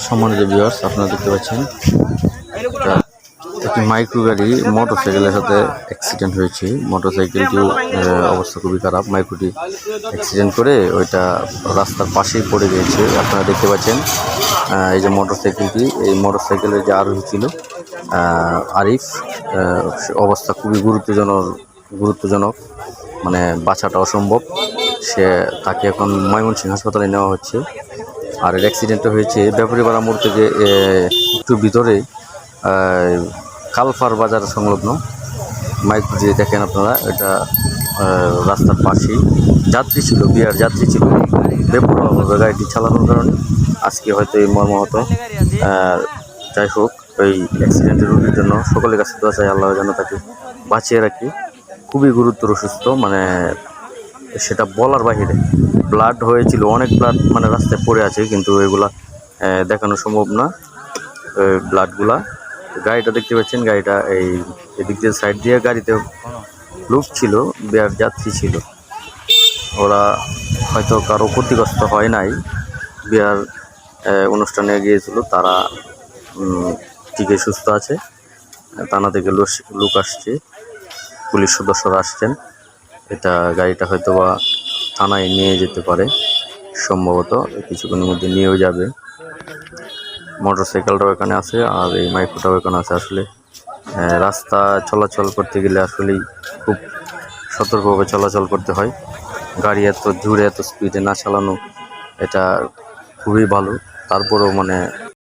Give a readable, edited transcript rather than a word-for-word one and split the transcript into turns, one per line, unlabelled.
সম্মানিত ভিউয়ার্স, আপনারা দেখতে পাচ্ছেন একটি মাইক্রো গাড়ি মোটরসাইকেলের সাথে অ্যাক্সিডেন্ট হয়েছে। মোটরসাইকেলটিও অবস্থা খুবই খারাপ। মাইক্রোটি অ্যাক্সিডেন্ট করে ওইটা রাস্তার পাশেই পড়ে গিয়েছে। আপনারা দেখতে পাচ্ছেন এই যে মোটরসাইকেলটি, এই মোটরসাইকেলের যে আরোহী ছিল আরিফ, অবস্থা খুবই গুরুত্বজনক, মানে বাঁচাটা অসম্ভব। তাকে এখন ময়মনসিংহ হাসপাতালে নেওয়া হচ্ছে। আর এর অ্যাক্সিডেন্টটা হয়েছে ব্যাপারীপাড়া মোড় থেকে একটু ভিতরে কালফার বাজার সংলগ্ন। মাইক্রো যে দেখেন আপনারা, এটা রাস্তার পাশেই যাত্রী ছিল, বিয়ার যাত্রী ছিল। বেপরোয়াভাবে গাড়িটি চালানোর কারণে আজকে হয়তো এই মর্মাহত। যাই হোক, ওই অ্যাক্সিডেন্টের রোগীর জন্য সকলের কাছে দোয়া চাই, আল্লাহ যেন তাকে বাঁচিয়ে রাখি। খুবই গুরুতর অসুস্থ, মানে সেটা বলার বাহিরে। ব্লাড হয়েছিল, অনেক ব্লাড মানে রাস্তায় পড়ে আছে, কিন্তু এগুলা দেখানো সম্ভব না। ব্লাডগুলা, গাড়িটা দেখতে পাচ্ছেন, গাড়িটা এদিক দিয়ে সাইড দিয়ে গাড়িতে লোক ছিল, বিয়ার যাত্রী ছিল। ওরা হয়তো কারো ক্ষতিগ্রস্ত হয় নাই, বিয়ার অনুষ্ঠানে গিয়েছিল, তারা ঠিকই সুস্থ আছে। থানা থেকে লোক আসছে, পুলিশ সদস্যরা আসছেন। এটা গাড়িটা হয়তো বা থানায় নিয়ে যেতে পারে, সম্ভবত কিছুক্ষণের মধ্যে নিয়েও যাবে। মোটরসাইকেলটাও এখানে আছে, আর এই মাইক্রোটাও এখানে আছে। আসলে রাস্তা চলাচল করতে গেলে আসলেই খুব সতর্কভাবে চলাচল করতে হয়। গাড়ি এত জোরে এত স্পিডে না চালানো, এটা খুবই ভালো। তারপরেও মানে